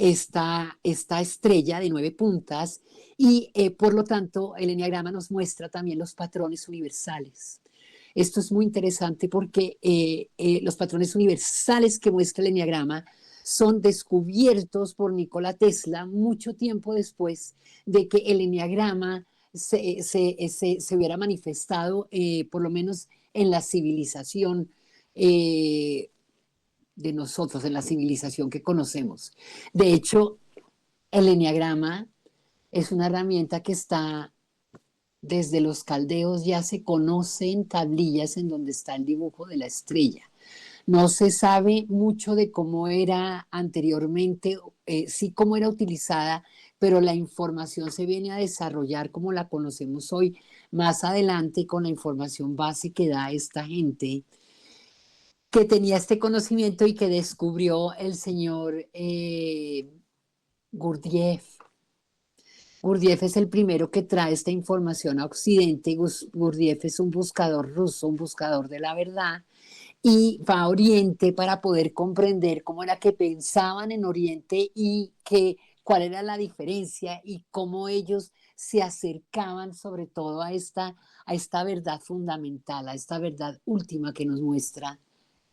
esta estrella de 9 puntas y por lo tanto el eneagrama nos muestra también los patrones universales. Esto es muy interesante porque los patrones universales que muestra el eneagrama son descubiertos por Nikola Tesla mucho tiempo después de que el eneagrama se hubiera manifestado, por lo menos en la civilización de nosotros, en la civilización que conocemos. De hecho, el eneagrama es una herramienta que está desde los caldeos, ya se conocen tablillas en donde está el dibujo de la estrella. No se sabe mucho de cómo era anteriormente, sí cómo era utilizada, pero la información se viene a desarrollar como la conocemos hoy más adelante con la información base que da esta gente que tenía este conocimiento y que descubrió el señor Gurdjieff. Gurdjieff es el primero que trae esta información a Occidente. Gurdjieff es un buscador ruso, un buscador de la verdad, y va a Oriente para poder comprender cómo era que pensaban en Oriente y cuál era la diferencia y cómo ellos se acercaban sobre todo a esta verdad fundamental, a esta verdad última que nos muestra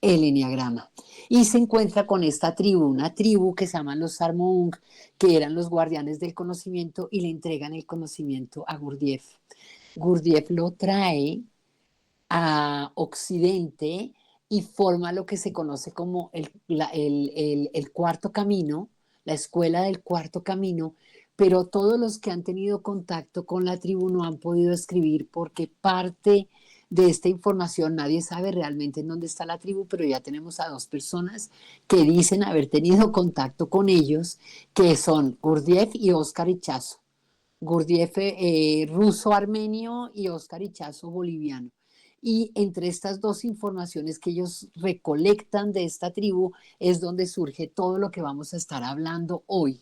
el eneagrama. Y se encuentra con esta tribu, una tribu que se llaman los Sarmoung, que eran los guardianes del conocimiento y le entregan el conocimiento a Gurdjieff. Gurdjieff lo trae a Occidente y forma lo que se conoce como el cuarto camino, la escuela del cuarto camino, pero todos los que han tenido contacto con la tribu no han podido escribir porque parte de esta información nadie sabe realmente en dónde está la tribu, pero ya tenemos a 2 personas que dicen haber tenido contacto con ellos, que son Gurdjieff y Oscar Ichazo. Gurdjieff ruso-armenio y Oscar Ichazo boliviano. Y entre estas 2 informaciones que ellos recolectan de esta tribu es donde surge todo lo que vamos a estar hablando hoy,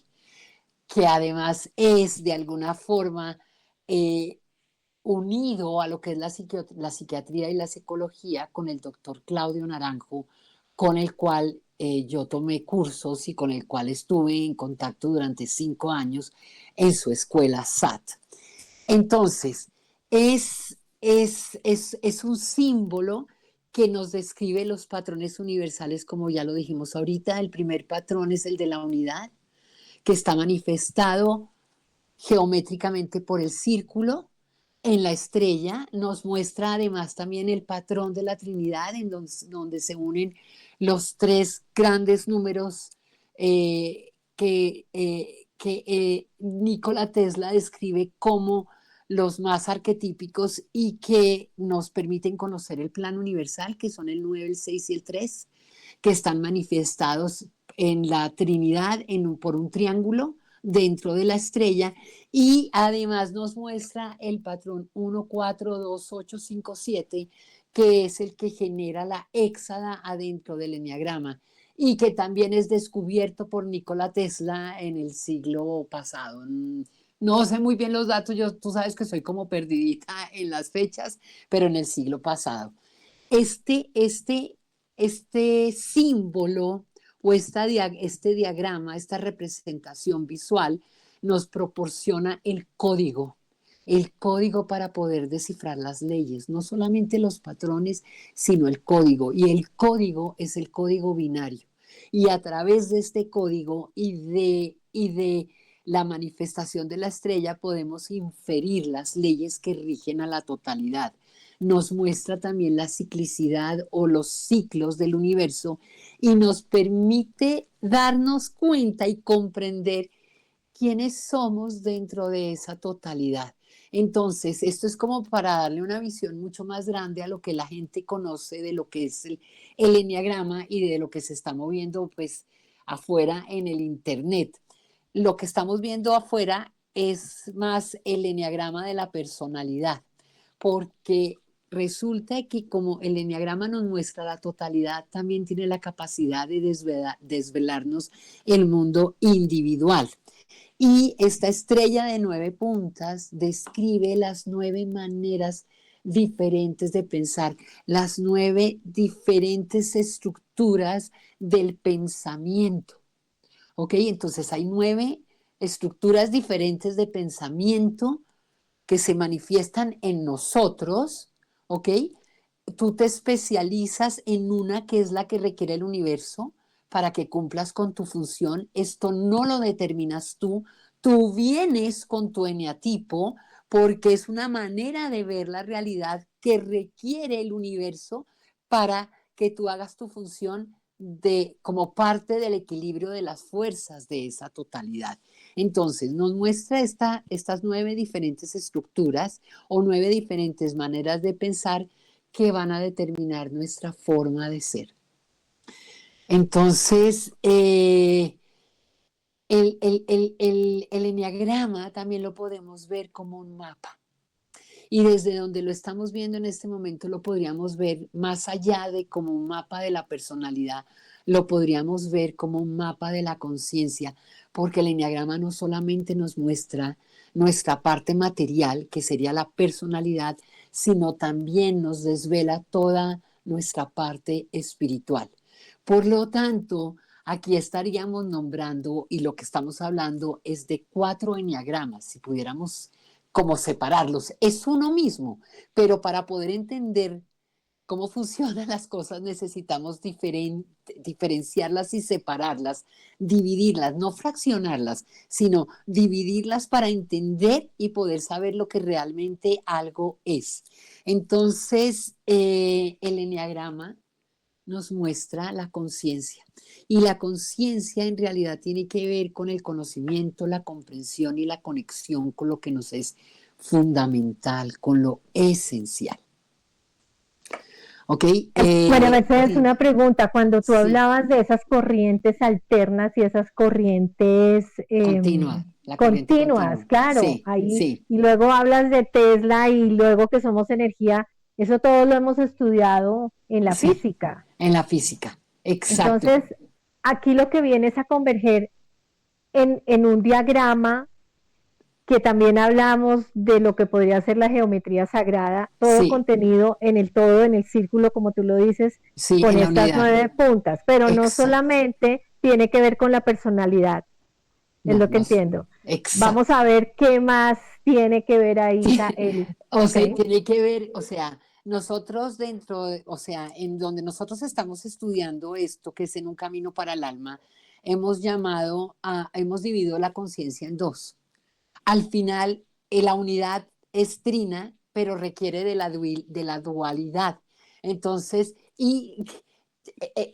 que además es de alguna forma unido a lo que es la psiquiatría y la psicología con el doctor Claudio Naranjo, con el cual yo tomé cursos y con el cual estuve en contacto durante 5 años en su escuela SAT. Entonces, es un símbolo que nos describe los patrones universales, como ya lo dijimos ahorita. El primer patrón es el de la unidad, que está manifestado geométricamente por el círculo. En la estrella nos muestra además también el patrón de la Trinidad, en donde se unen los 3 grandes números que Nikola Tesla describe como los más arquetípicos y que nos permiten conocer el plan universal, que son el 9, el 6 y el 3, que están manifestados en la Trinidad por un triángulo dentro de la estrella, y además nos muestra el patrón 1, 4, 2, 8, 5, 7, que es el que genera la héxada adentro del eneagrama y que también es descubierto por Nikola Tesla en el siglo pasado. No sé muy bien los datos, tú sabes que soy como perdidita en las fechas, pero en el siglo pasado. Este, este, este símbolo o este diagrama, esta representación visual, nos proporciona el código para poder descifrar las leyes, no solamente los patrones, sino el código. Y el código es el código binario. Y a través de este código y de la manifestación de la estrella podemos inferir las leyes que rigen a la totalidad. Nos muestra también la ciclicidad o los ciclos del universo y nos permite darnos cuenta y comprender quiénes somos dentro de esa totalidad. Entonces, esto es como para darle una visión mucho más grande a lo que la gente conoce de lo que es el eneagrama y de lo que se está moviendo pues afuera en el internet. Lo que estamos viendo afuera es más el eneagrama de la personalidad, porque resulta que como el eneagrama nos muestra la totalidad, también tiene la capacidad de desvelarnos el mundo individual. Y esta estrella de 9 puntas describe las 9 maneras diferentes de pensar, las 9 diferentes estructuras del pensamiento. ¿ok? Entonces hay 9 estructuras diferentes de pensamiento que se manifiestan en nosotros, ¿ok? Tú te especializas en una que es la que requiere el universo para que cumplas con tu función. Esto no lo determinas tú. Tú vienes con tu eneatipo porque es una manera de ver la realidad que requiere el universo para que tú hagas tu función como parte del equilibrio de las fuerzas de esa totalidad. Entonces, nos muestra estas 9 diferentes estructuras o 9 diferentes maneras de pensar que van a determinar nuestra forma de ser. Entonces, el eneagrama también lo podemos ver como un mapa. Y desde donde lo estamos viendo en este momento lo podríamos ver más allá de como un mapa de la personalidad, lo podríamos ver como un mapa de la conciencia, porque el eneagrama no solamente nos muestra nuestra parte material, que sería la personalidad, sino también nos desvela toda nuestra parte espiritual. Por lo tanto, aquí estaríamos nombrando, y lo que estamos hablando es de 4 eneagramas, si pudiéramos como separarlos. Es uno mismo, pero para poder entender cómo funcionan las cosas necesitamos diferenciarlas y separarlas, dividirlas, no fraccionarlas, sino dividirlas para entender y poder saber lo que realmente algo es. Entonces, el eneagrama nos muestra la conciencia. Y la conciencia en realidad tiene que ver con el conocimiento, la comprensión y la conexión con lo que nos es fundamental, con lo esencial. ¿Ok? María Mercedes, una pregunta. Cuando tú Sí, hablabas de esas corrientes alternas y esas corrientes continua, la corriente continuas, continua. claro, Sí, ahí, sí, y luego hablas de Tesla y luego que somos energía, eso todo lo hemos estudiado en la sí, física. en la física. Exacto. Entonces, aquí lo que viene es a converger en un diagrama que también hablamos de lo que podría ser la geometría sagrada, todo Sí, contenido en el todo, en el círculo, como tú lo dices, sí, con en la estas unidad. 9 puntas, pero no Exacto. solamente tiene que ver con la personalidad, es No, lo que no, entiendo. Vamos exacto. a ver qué más tiene que ver ahí él. O Ok, sea, tiene que ver, o sea, nosotros o sea, en donde nosotros estamos estudiando esto, que es en un camino para el alma, hemos dividido la conciencia en dos. Al final, la unidad es trina, pero requiere de la dualidad. Entonces,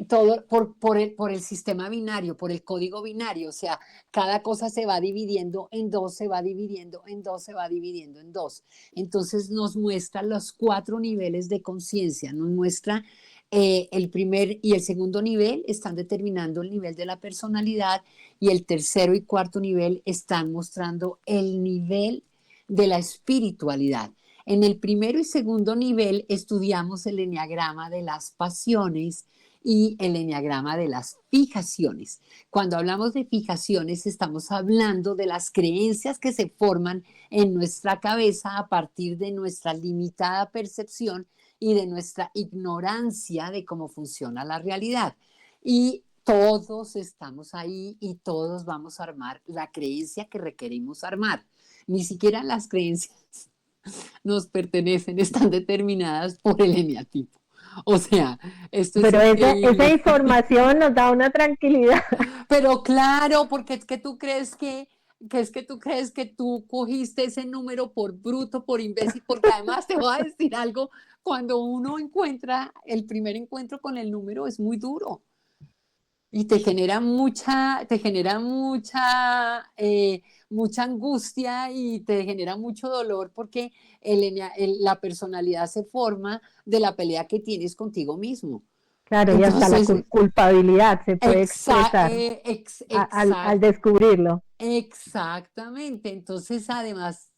todo por el sistema binario, por el código binario, o sea, cada cosa se va dividiendo en dos, se va dividiendo en dos, se va dividiendo en dos. Entonces nos muestra los 4 niveles de conciencia, nos muestra el primer y el segundo nivel están determinando el nivel de la personalidad y el tercero y cuarto nivel están mostrando el nivel de la espiritualidad. En el primero y segundo nivel estudiamos el eneagrama de las pasiones y el eneagrama de las fijaciones. Cuando hablamos de fijaciones, estamos hablando de las creencias que se forman en nuestra cabeza a partir de nuestra limitada percepción y de nuestra ignorancia de cómo funciona la realidad. Y todos estamos ahí y todos vamos a armar la creencia que requerimos armar. Ni siquiera las creencias nos pertenecen, están determinadas por el eneatipo. O sea, esto es pero esa increíble. información nos da una tranquilidad. Pero claro, porque es que tú crees que es que tú crees que tú cogiste ese número por bruto, por imbécil, porque además te voy a decir algo, cuando uno encuentra el primer encuentro con el número es muy duro y te genera mucha angustia y te genera mucho dolor porque la personalidad se forma de la pelea que tienes contigo mismo. Claro, y hasta la Entonces, culpabilidad se puede expresar al exacto. descubrirlo. Exactamente, entonces además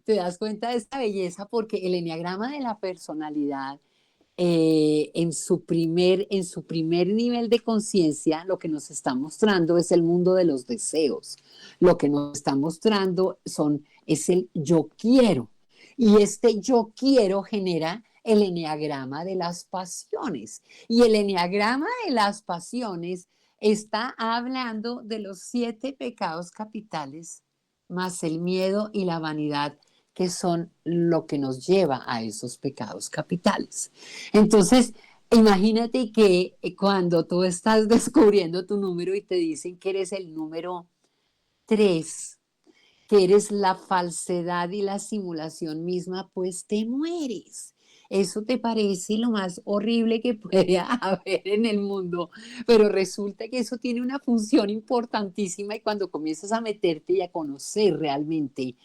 te das cuenta de esta belleza porque el eneagrama de la personalidad en su primer nivel de conciencia lo que nos está mostrando es el mundo de los deseos, lo que nos está mostrando es el yo quiero y este yo quiero genera el eneagrama de las pasiones y el eneagrama de las pasiones está hablando de los 7 pecados capitales, más el miedo y la vanidad, que son lo que nos lleva a esos pecados capitales. Entonces, imagínate que cuando tú estás descubriendo tu número y te dicen que eres el número 3, que eres la falsedad y la simulación misma, pues te mueres. Eso te parece lo más horrible que puede haber en el mundo, pero resulta que eso tiene una función importantísima, y cuando comienzas a meterte y a conocer realmente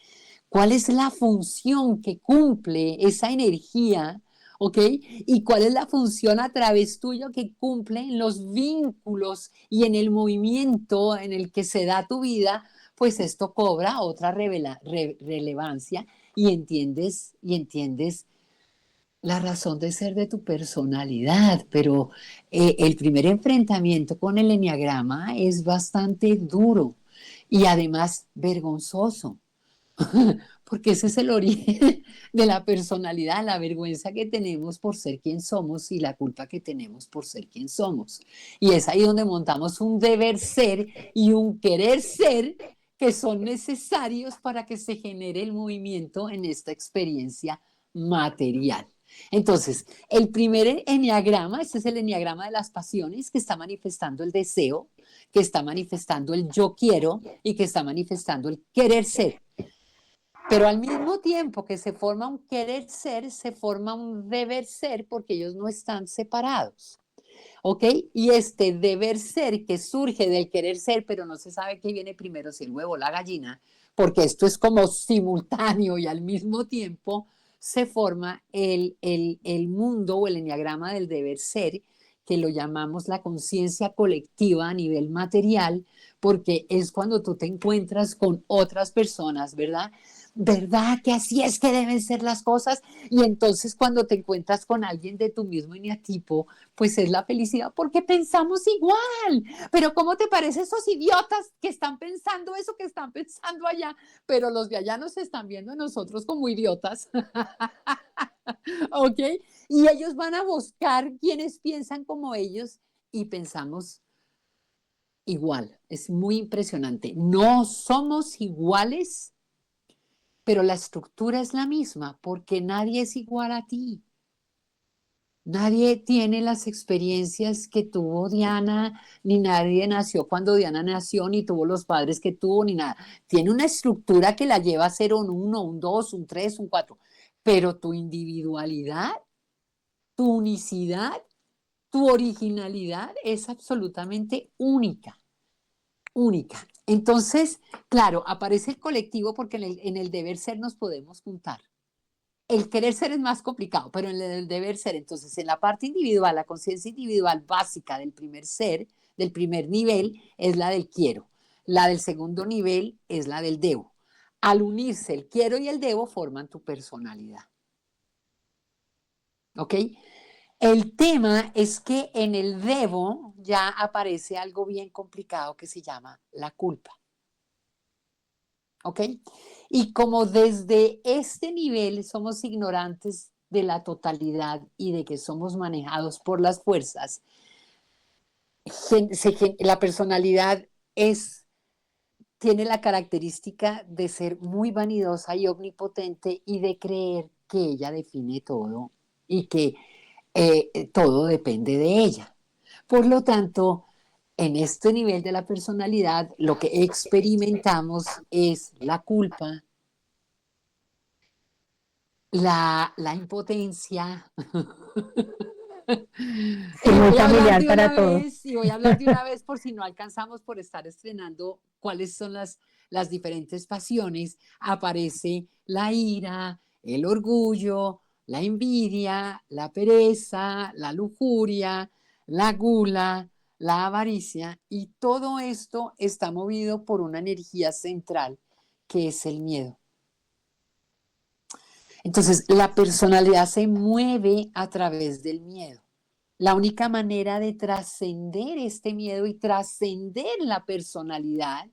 cuál es la función que cumple esa energía, ¿ok? Y cuál es la función a través tuyo que cumple en los vínculos y en el movimiento en el que se da tu vida, pues esto cobra otra relevancia, y entiendes la razón de ser de tu personalidad. Pero el primer enfrentamiento con el eneagrama es bastante duro y además vergonzoso. Porque ese es el origen de la personalidad, la vergüenza que tenemos por ser quien somos y la culpa que tenemos por ser quien somos. Y es ahí donde montamos un deber ser y un querer ser, que son necesarios para que se genere el movimiento en esta experiencia material. Entonces, el primer eneagrama, este es el eneagrama de las pasiones, que está manifestando el deseo, que está manifestando el yo quiero y que está manifestando el querer ser. Pero al mismo tiempo que se forma un querer ser, se forma un deber ser, porque ellos no están separados. ¿Ok? Y este deber ser que surge del querer ser, pero no se sabe qué viene primero, si el huevo o la gallina, porque esto es como simultáneo y al mismo tiempo se forma el mundo o el enneagrama del deber ser, que lo llamamos la conciencia colectiva a nivel material, porque es cuando tú te encuentras con otras personas, ¿verdad? ¿Verdad que así es que deben ser las cosas? Y entonces cuando te encuentras con alguien de tu mismo eneatipo, pues es la felicidad, porque pensamos igual. Pero ¿cómo te parece esos idiotas que están pensando eso que están pensando allá? Pero los de allá nos están viendo a nosotros como idiotas. ¿Ok? Y ellos van a buscar quienes piensan como ellos, y pensamos igual. Es muy impresionante. No somos iguales, pero la estructura es la misma, porque nadie es igual a ti. Nadie tiene las experiencias que tuvo Diana, ni nadie nació cuando Diana nació, ni tuvo los padres que tuvo, ni nada. Tiene una estructura que la lleva a ser un 1, un 2, un 3, un 4. Pero tu individualidad, tu unicidad, tu originalidad es absolutamente única, única. Entonces, claro, aparece el colectivo, porque en el deber ser nos podemos juntar. El querer ser es más complicado, pero en el deber ser, entonces, en la parte individual, la conciencia individual básica del primer ser, del primer nivel, es la del quiero. La del segundo nivel es la del debo. Al unirse el quiero y el debo, forman tu personalidad. ¿Ok? El tema es que en el debo ya aparece algo bien complicado que se llama la culpa. ¿Ok? Y como desde este nivel somos ignorantes de la totalidad y de que somos manejados por las fuerzas, la personalidad tiene la característica de ser muy vanidosa y omnipotente, y de creer que ella define todo y que todo depende de ella. Por lo tanto, en este nivel de la personalidad, lo que experimentamos es la culpa, la impotencia. Sí, Y muy voy a hablar familiar de para una todos. vez, y voy a hablar de una vez por si no alcanzamos, por estar estrenando cuáles son las diferentes pasiones. Aparece la ira, el orgullo, la envidia, la pereza, la lujuria, la gula, la avaricia, y todo esto está movido por una energía central, que es el miedo. Entonces, la personalidad se mueve a través del miedo. La única manera de trascender este miedo y trascender la personalidad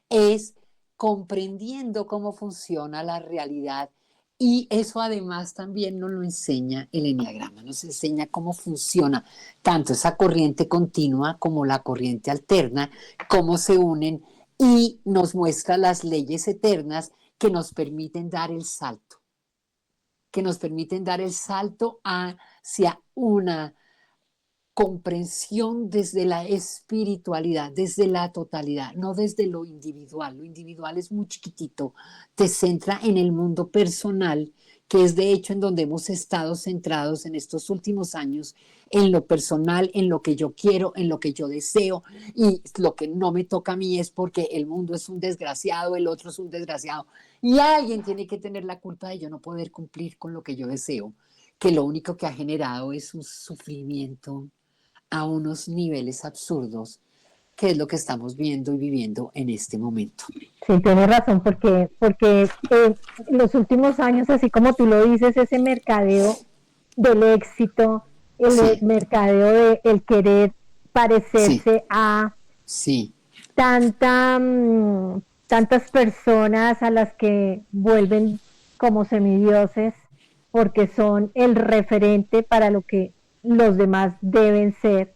es comprendiendo cómo funciona la realidad Y eso además también nos lo enseña el eneagrama, nos enseña cómo funciona tanto esa corriente continua como la corriente alterna, cómo se unen y nos muestra las leyes eternas que nos permiten dar el salto, que nos permiten dar el salto hacia una comprensión desde la espiritualidad, desde la totalidad, no desde lo individual. Lo individual es muy chiquitito, te centra en el mundo personal, que es de hecho en donde hemos estado centrados en estos últimos años, en lo personal, en lo que yo quiero, en lo que yo deseo, y lo que no me toca a mí es porque el mundo es un desgraciado, el otro es un desgraciado, y alguien tiene que tener la culpa de yo no poder cumplir con lo que yo deseo, que lo único que ha generado es un sufrimiento a unos niveles absurdos, que es lo que estamos viendo y viviendo en este momento. Sí, tienes razón, porque en los últimos años, así como tú lo dices, ese mercadeo del éxito, el Sí, mercadeo de el querer sí, parecerse a sí, tanta, tantas personas a las que vuelven como semidioses porque son el referente para lo que los demás deben ser.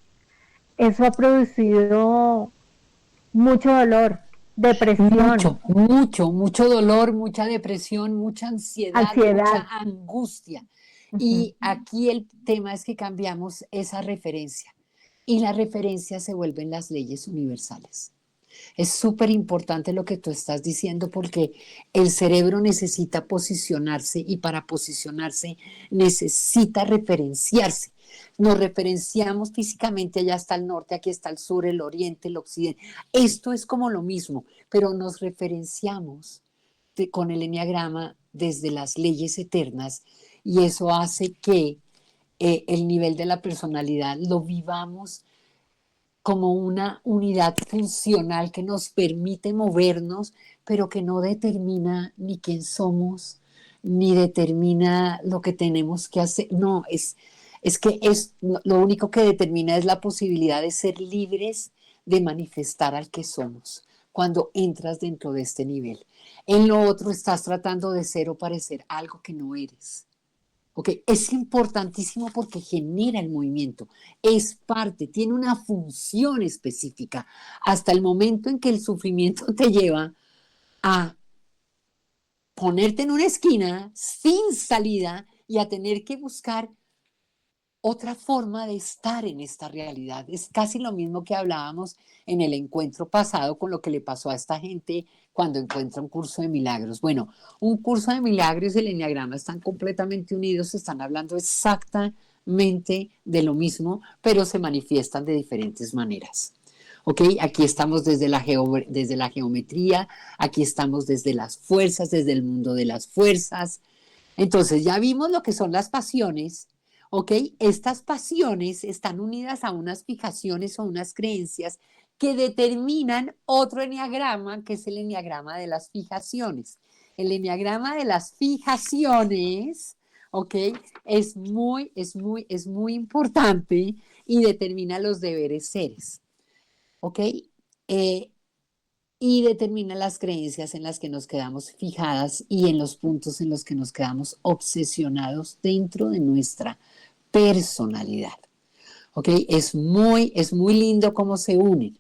Eso ha producido mucho dolor, depresión, mucho dolor, mucha depresión, mucha ansiedad, mucha ansiedad. angustia. Ujú. Y aquí el tema es que cambiamos esa referencia y la referencia se vuelven las leyes universales. Es súper importante lo que tú estás diciendo porque el cerebro necesita posicionarse y para posicionarse necesita referenciarse. Nos referenciamos físicamente, allá está el norte, aquí está el sur, el oriente, el occidente. Esto es como lo mismo, pero nos referenciamos con el eneagrama desde las leyes eternas y eso hace que el nivel de la personalidad lo vivamos como una unidad funcional que nos permite movernos, pero que no determina ni quién somos, ni determina lo que tenemos que hacer. No, es que es, lo único que determina es la posibilidad de ser libres de manifestar al que somos cuando entras dentro de este nivel. En lo otro estás tratando de ser o parecer algo que no eres. Ok, es importantísimo porque genera el movimiento, es parte, tiene una función específica, hasta el momento en que el sufrimiento te lleva a ponerte en una esquina sin salida y a tener que buscar otra forma de estar en esta realidad. Es casi lo mismo que hablábamos en el encuentro pasado con lo que le pasó a esta gente cuando encuentra un curso de milagros. Bueno, un curso de milagros y el eneagrama están completamente unidos, están hablando exactamente de lo mismo, pero se manifiestan de diferentes maneras. ¿Ok? Aquí estamos desde la geometría, aquí estamos desde las fuerzas, desde el mundo de las fuerzas. Entonces ya vimos lo que son las pasiones, ¿ok? Estas pasiones están unidas a unas fijaciones o unas creencias que determinan otro eneagrama, que es el eneagrama de las fijaciones. El eneagrama de las fijaciones, ¿ok? Es muy importante y determina los deberes seres, ¿ok? Eh, y determina las creencias en las que nos quedamos fijadas y en los puntos en los que nos quedamos obsesionados dentro de nuestra personalidad. ¿Ok? Es muy lindo cómo se unen.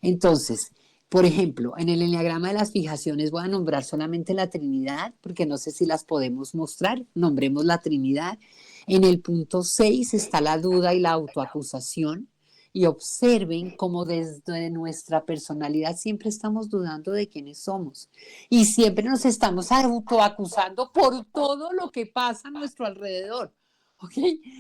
Entonces, por ejemplo, en el eneagrama de las fijaciones voy a nombrar solamente la Trinidad, porque no sé si las podemos mostrar. Nombremos la Trinidad. En el punto 6 está la duda y la autoacusación. Y observen cómo desde nuestra personalidad siempre estamos dudando de quiénes somos. Y siempre nos estamos autoacusando por todo lo que pasa a nuestro alrededor. ¿Ok?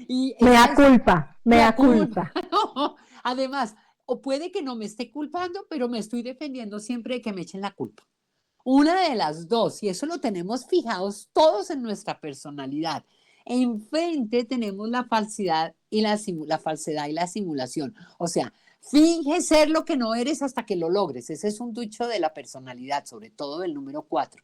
Y Me esa da es culpa, me me da culpa. culpa. No. Además, o puede que no me esté culpando, pero me estoy defendiendo siempre de que me echen la culpa. Una de las dos, y eso lo tenemos fijados todos en nuestra personalidad. Enfrente tenemos la falsedad y la falsedad y la simulación. O sea, finge ser lo que no eres hasta que lo logres. Ese es un dicho de la personalidad, sobre todo del número 4.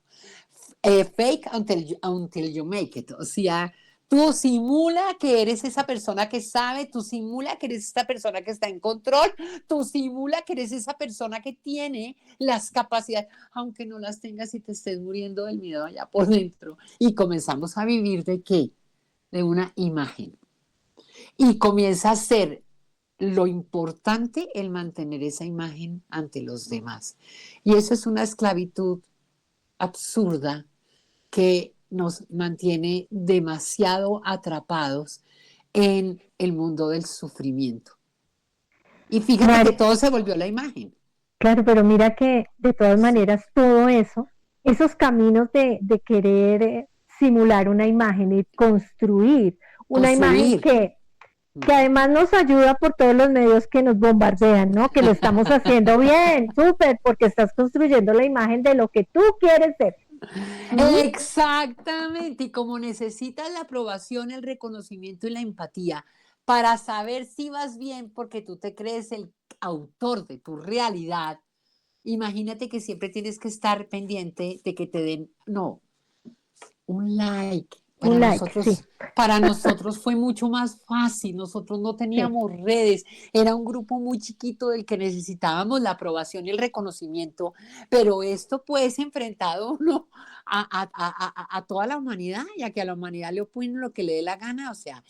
Fake until you make it. O sea, Tú simula que eres esa persona que sabe, tú simula que eres esa persona que está en control, tú simula que eres esa persona que tiene las capacidades, aunque no las tengas y te estés muriendo del miedo allá por dentro. Y comenzamos a vivir ¿de qué? De una imagen. Y comienza a ser lo importante el mantener esa imagen ante los demás. Y eso es una esclavitud absurda que nos mantiene demasiado atrapados en el mundo del sufrimiento. Y fíjate que Mari, todo se volvió la imagen. claro, pero mira que de todas Sí. maneras todo eso, esos caminos de querer simular una imagen y construir una imagen Construir. que además nos ayuda por todos los medios que nos bombardean, ¿no? Que lo estamos haciendo bien, súper, porque estás construyendo la imagen de lo que tú quieres ser. ¿Mm? Exactamente. Y como necesitas la aprobación, el reconocimiento y la empatía para saber si vas bien porque tú te crees el autor de tu realidad, imagínate que siempre tienes que estar pendiente de que te den, no, un like. Un like, sí. Para nosotros fue mucho más fácil. Nosotros no Sí. teníamos redes. Era un grupo muy chiquito del que necesitábamos la aprobación y el reconocimiento. Pero esto pues enfrentado uno a toda la humanidad, ya que a la humanidad le opone lo que le dé la gana. O sea,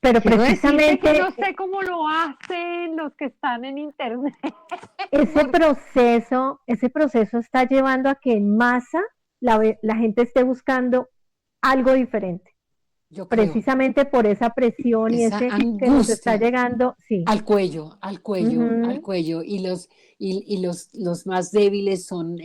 Pero Quiero decirte que precisamente no sé cómo lo hacen los que están en internet. ese proceso está llevando a que en masa la gente esté buscando algo diferente. yo creo, Precisamente por esa presión y esa ese que nos está angustia. llegando, sí. Al cuello, al cuello, al Ujú. cuello. Y los más débiles son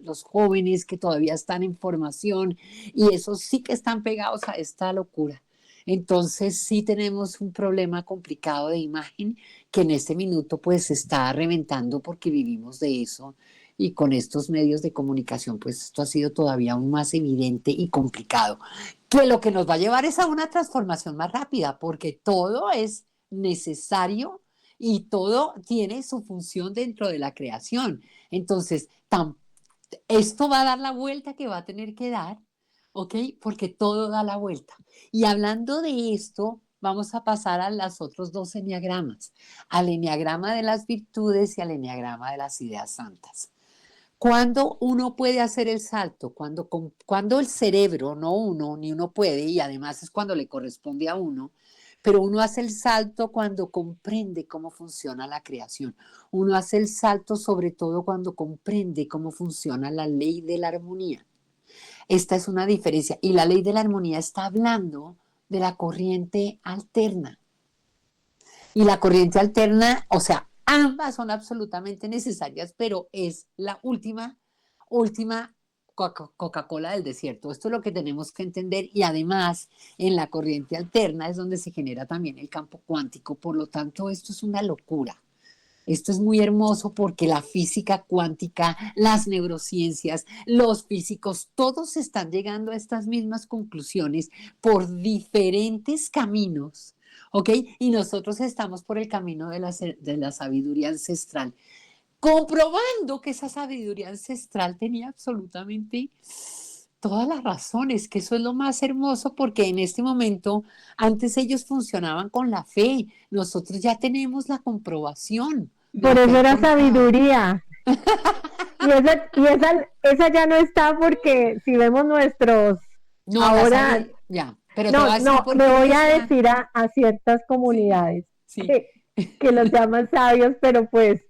los jóvenes que todavía están en formación y esos sí que están pegados a esta locura. Entonces sí tenemos un problema complicado de imagen que en este minuto pues se está reventando porque vivimos de eso y con estos medios de comunicación pues esto ha sido todavía aún más evidente y complicado. Que lo que nos va a llevar es a una transformación más rápida porque todo es necesario y todo tiene su función dentro de la creación. Entonces, esto va a dar la vuelta que va a tener que dar, ¿ok? Porque todo da la vuelta. Y hablando de esto, vamos a pasar a los otros dos enneagramas, al enneagrama de las virtudes y al enneagrama de las ideas santas. Cuando uno puede hacer el salto, cuando el cerebro, no uno, ni uno puede, y además es cuando le corresponde a uno, pero uno hace el salto cuando comprende cómo funciona la creación. Uno hace el salto sobre todo cuando comprende cómo funciona la ley de la armonía. Esta es una diferencia. Y la ley de la armonía está hablando de la corriente alterna. Y la corriente alterna, o sea, ambas son absolutamente necesarias, pero es la última Coca-Cola del desierto. Esto es lo que tenemos que entender y además en la corriente alterna es donde se genera también el campo cuántico. Por lo tanto, esto es una locura. Esto es muy hermoso porque la física cuántica, las neurociencias, los físicos, todos están llegando a estas mismas conclusiones por diferentes caminos, ¿ok? Y nosotros estamos por el camino de la sabiduría ancestral, comprobando que esa sabiduría ancestral tenía absolutamente todas las razones, que eso es lo más hermoso porque en este momento, antes ellos funcionaban con la fe, nosotros ya tenemos la comprobación de Por lo que eso han era contado. sabiduría. Y esa ya no está porque si vemos nuestros, No, la ahora, sabía, ya, pero te voy no, a decir no, por me qué voy a decía, decir a ciertas sí, comunidades sí. que, que los llaman sabios, pero pues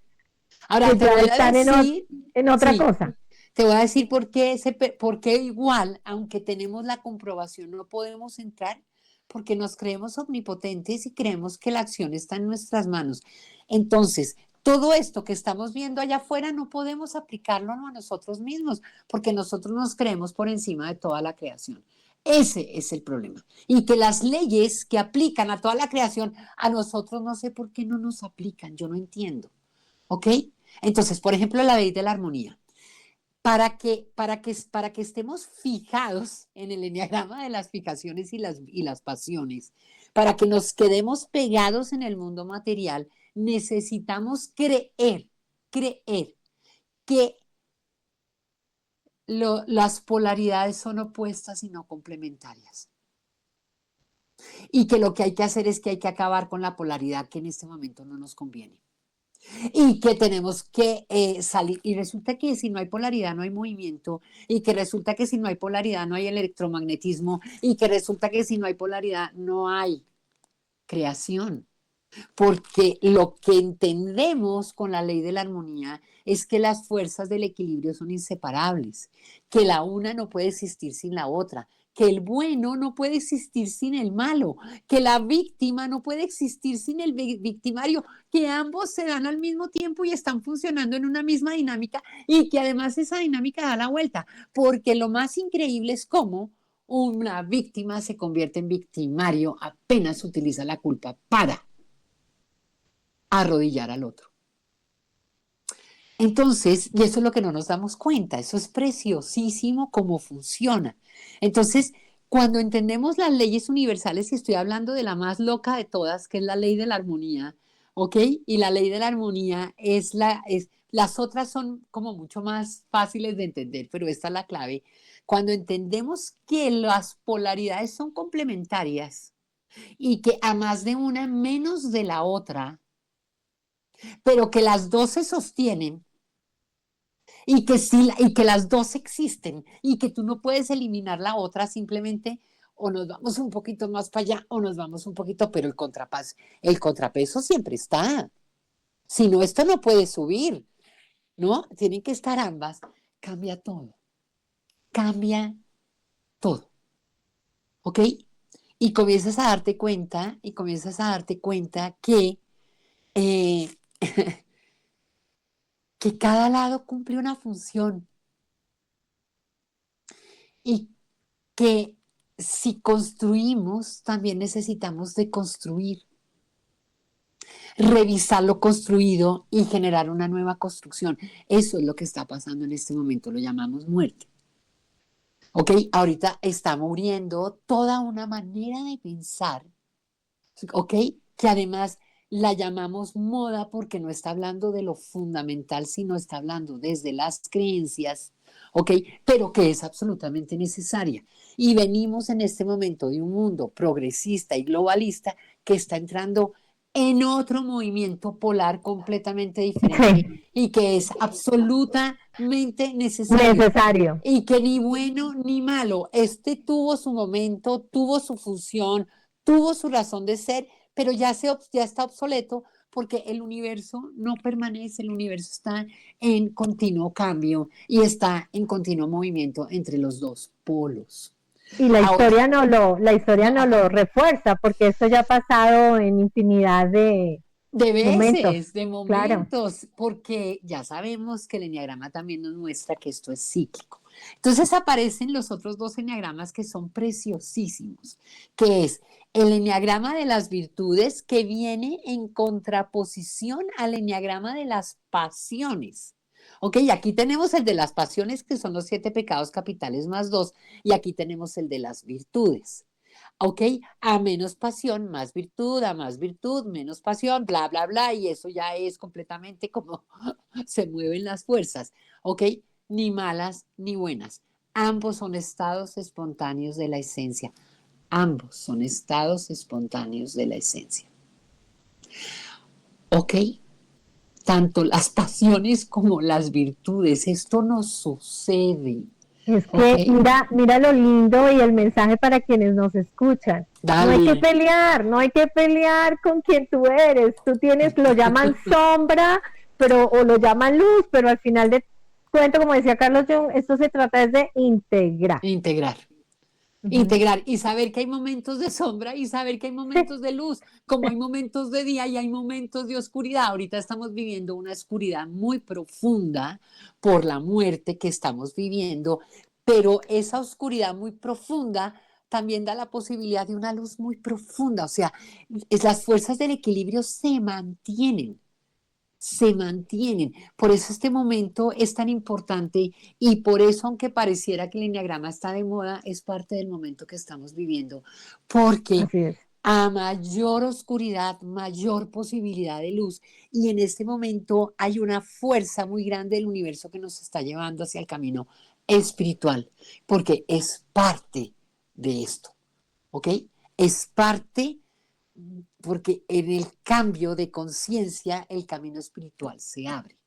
Ahora que te ya voy a están decir, en otra sí, cosa. te voy a decir por qué igual, aunque tenemos la comprobación, no podemos entrar, porque nos creemos omnipotentes y creemos que la acción está en nuestras manos. Entonces, todo esto que estamos viendo allá afuera no podemos aplicarlo a nosotros mismos, porque nosotros nos creemos por encima de toda la creación. Ese es el problema. Y que las leyes que aplican a toda la creación, a nosotros no sé por qué no nos aplican, yo no entiendo. ¿Ok? Entonces, por ejemplo, la ley de la armonía. Para que estemos fijados en el enneagrama de las fijaciones y las pasiones, para que nos quedemos pegados en el mundo material, necesitamos creer que las polaridades son opuestas y no complementarias. Y que lo que hay que hacer es que hay que acabar con la polaridad que en este momento no nos conviene. Y que tenemos que salir. Y resulta que si no hay polaridad no hay movimiento. Y que resulta que si no hay polaridad no hay electromagnetismo. Y que resulta que si no hay polaridad no hay creación. Porque lo que entendemos con la ley de la armonía es que las fuerzas del equilibrio son inseparables, que la una no puede existir sin la otra, que el bueno no puede existir sin el malo, que la víctima no puede existir sin el victimario, que ambos se dan al mismo tiempo y están funcionando en una misma dinámica y que además esa dinámica da la vuelta, porque lo más increíble es cómo una víctima se convierte en victimario apenas utiliza la culpa para arrodillar al otro. Entonces, y eso es lo que no nos damos cuenta, eso es preciosísimo cómo funciona. Entonces, cuando entendemos las leyes universales, y estoy hablando de la más loca de todas, que es la ley de la armonía, ¿ok? Y la ley de la armonía las otras son como mucho más fáciles de entender, pero esta es la clave. Cuando entendemos que las polaridades son complementarias y que a más de una menos de la otra, pero que las dos se sostienen y que, sí, y que las dos existen y que tú no puedes eliminar la otra simplemente o nos vamos un poquito más para allá o nos vamos un poquito, pero el contrapeso siempre está. Si no, esto no puede subir, ¿no? Tienen que estar ambas. Cambia todo, ¿ok? Y comienzas a darte cuenta, eh, que cada lado cumple una función y que si construimos, también necesitamos deconstruir, revisar lo construido y generar una nueva construcción. Eso es lo que está pasando en este momento, lo llamamos muerte. ¿Ok? Ahorita está muriendo toda una manera de pensar, ¿ok? Que además la llamamos moda porque no está hablando de lo fundamental, sino está hablando desde las creencias, ¿ok? Pero que es absolutamente necesaria. Y venimos en este momento de un mundo progresista y globalista que está entrando en otro movimiento polar completamente diferente Sí, y que es absolutamente necesario. necesario. Y que ni bueno ni malo, este tuvo su momento, tuvo su función, tuvo su razón de ser, pero ya está obsoleto porque el universo no permanece, el universo está en continuo cambio y está en continuo movimiento entre los dos polos. Y la Ahora, historia la historia no lo refuerza, porque esto ya ha pasado en infinidad de de momentos. veces, de Claro, momentos, porque ya sabemos que el eneagrama también nos muestra que esto es cíclico. Entonces aparecen los otros dos eneagramas que son preciosísimos, que es el eneagrama de las virtudes que viene en contraposición al eneagrama de las pasiones. Ok, aquí tenemos el de las pasiones, que son los 7 pecados capitales más 2, y aquí tenemos el de las virtudes. ¿Ok? A menos pasión, más virtud, a más virtud, menos pasión, bla, bla, bla, y eso ya es completamente como se mueven las fuerzas, ¿ok? Ni malas ni buenas. Ambos son estados espontáneos de la esencia. Ambos son estados espontáneos de la esencia. ¿Ok? Tanto las pasiones como las virtudes. Esto nos sucede. es ¿Ok? que mira lo lindo y el mensaje para quienes nos escuchan. No hay que Dale. pelear, no hay que pelear con quien tú eres. Tú tienes, lo llaman sombra, pero o lo llaman luz, pero al final de cuento, como decía Carlos Jung, esto se trata es de integrar. Integrar. Ujú. Integrar y saber que hay momentos de sombra y saber que hay Sí, momentos de luz, como hay momentos de día y hay momentos de oscuridad. Ahorita estamos viviendo una oscuridad muy profunda por la muerte que estamos viviendo, pero esa oscuridad muy profunda también da la posibilidad de una luz muy profunda. O sea, las fuerzas del equilibrio se mantienen. Por eso este momento es tan importante y por eso, aunque pareciera que el enneagrama está de moda, es parte del momento que estamos viviendo, porque así es. a mayor oscuridad, mayor posibilidad de luz. Y en este momento hay una fuerza muy grande del universo que nos está llevando hacia el camino espiritual, porque es parte de esto, ¿ok? Es parte porque en el cambio de conciencia el camino espiritual se abre.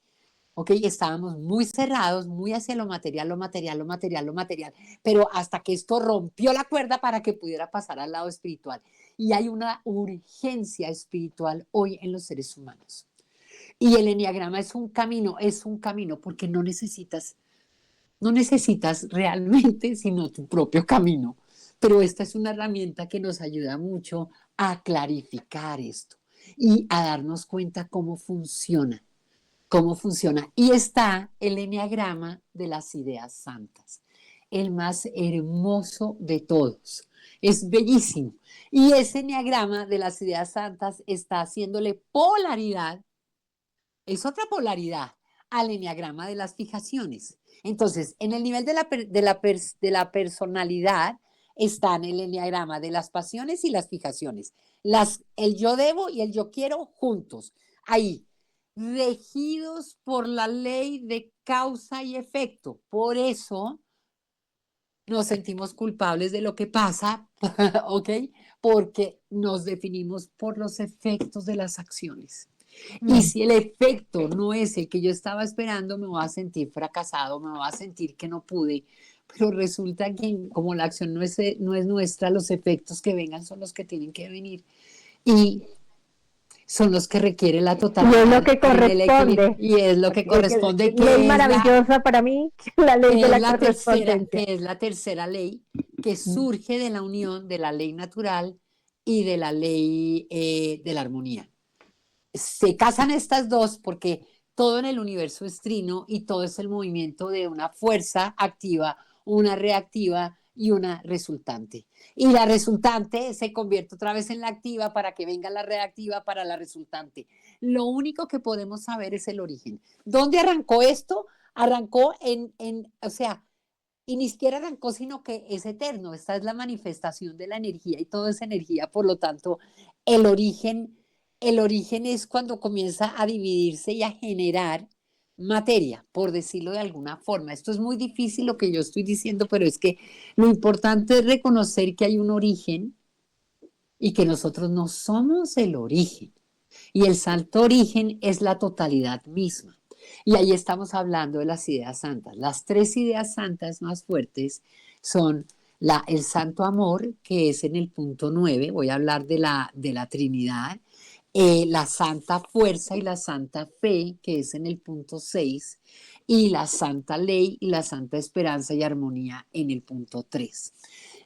¿Ok? Estábamos muy cerrados, muy hacia lo material, lo material, lo material, lo material, pero hasta que esto rompió la cuerda para que pudiera pasar al lado espiritual. Y hay una urgencia espiritual hoy en los seres humanos. Y el enneagrama es un camino porque no necesitas realmente sino tu propio camino. Pero esta es una herramienta que nos ayuda mucho a clarificar esto y a darnos cuenta cómo funciona. Y está el enneagrama de las ideas santas, el más hermoso de todos. Es bellísimo. Y ese enneagrama de las ideas santas está haciéndole polaridad, es otra polaridad, al enneagrama de las fijaciones. Entonces, en el nivel de la personalidad están el enneagrama de las pasiones y las fijaciones. El yo debo y el yo quiero juntos. Ahí, regidos por la ley de causa y efecto. Por eso nos sentimos culpables de lo que pasa, ¿ok? Porque nos definimos por los efectos de las acciones. Y si el efecto no es el que yo estaba esperando, me voy a sentir fracasado, me voy a sentir que no pude. Pero resulta que como la acción no es nuestra, los efectos que vengan son los que tienen que venir. Y son los que requiere la Y totalidad. es lo que corresponde. Y es lo que corresponde, Ley maravillosa para mí, la ley de la correspondencia. que es la tercera ley que surge de la unión de la ley natural y de la ley de la armonía. Se casan estas dos porque todo en el universo es trino y todo es el movimiento de una fuerza activa, una reactiva y una resultante. Y la resultante se convierte otra vez en la activa para que venga la reactiva para la resultante. Lo único que podemos saber es el origen. ¿Dónde arrancó esto? Arrancó o sea, y ni siquiera arrancó, sino que es eterno. Esta es la manifestación de la energía y todo es energía. Por lo tanto, el origen, el origen es cuando comienza a dividirse y a generar materia, por decirlo de alguna forma. Esto es muy difícil lo que yo estoy diciendo, pero es que lo importante es reconocer que hay un origen y que nosotros no somos el origen. Y el santo origen es la totalidad misma. Y ahí estamos hablando de las ideas santas. Las tres ideas santas más fuertes son el santo amor, que es en el punto 9. Voy a hablar de la Trinidad. La santa fuerza y la santa fe, que es en el punto 6, y la santa ley y la santa esperanza y armonía en el punto 3.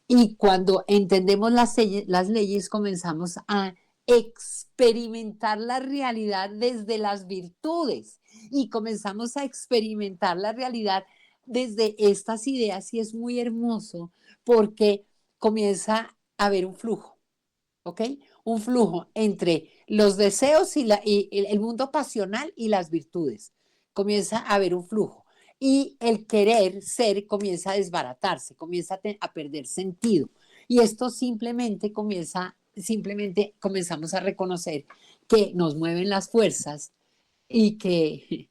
Y cuando entendemos las leyes, comenzamos a experimentar la realidad desde las virtudes y comenzamos a experimentar la realidad desde estas ideas y es muy hermoso porque comienza a haber un flujo, ¿ok? Un flujo entre los deseos y el mundo pasional y las virtudes. Comienza a haber un flujo. Y el querer ser comienza a desbaratarse, comienza a perder sentido. Y esto simplemente comenzamos a reconocer que nos mueven las fuerzas y que,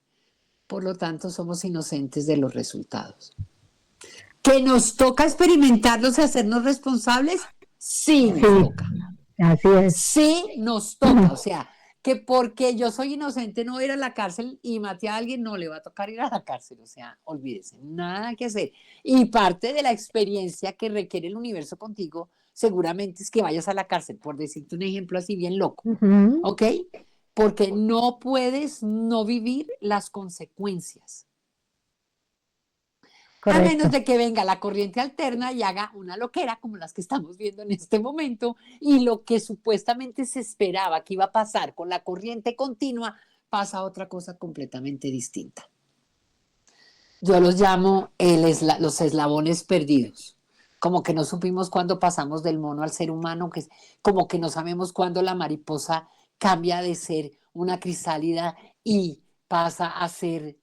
por lo tanto, somos inocentes de los resultados. ¿Que nos toca experimentarlos y hacernos responsables? Sí, nos toca. Así es. Sí, nos toca. O sea, que porque yo soy inocente no voy a ir a la cárcel y maté a alguien, no le va a tocar ir a la cárcel. O sea, olvídese, nada que hacer. Y parte de la experiencia que requiere el universo contigo seguramente es que vayas a la cárcel, por decirte un ejemplo así bien loco. ¿Ok? Porque no puedes no vivir las consecuencias. Correcto. A menos de que venga la corriente alterna y haga una loquera como las que estamos viendo en este momento y lo que supuestamente se esperaba que iba a pasar con la corriente continua pasa a otra cosa completamente distinta. Yo los llamo los eslabones perdidos, como que no supimos cuándo pasamos del mono al ser humano, como que no sabemos cuándo la mariposa cambia de ser una crisálida y pasa a ser...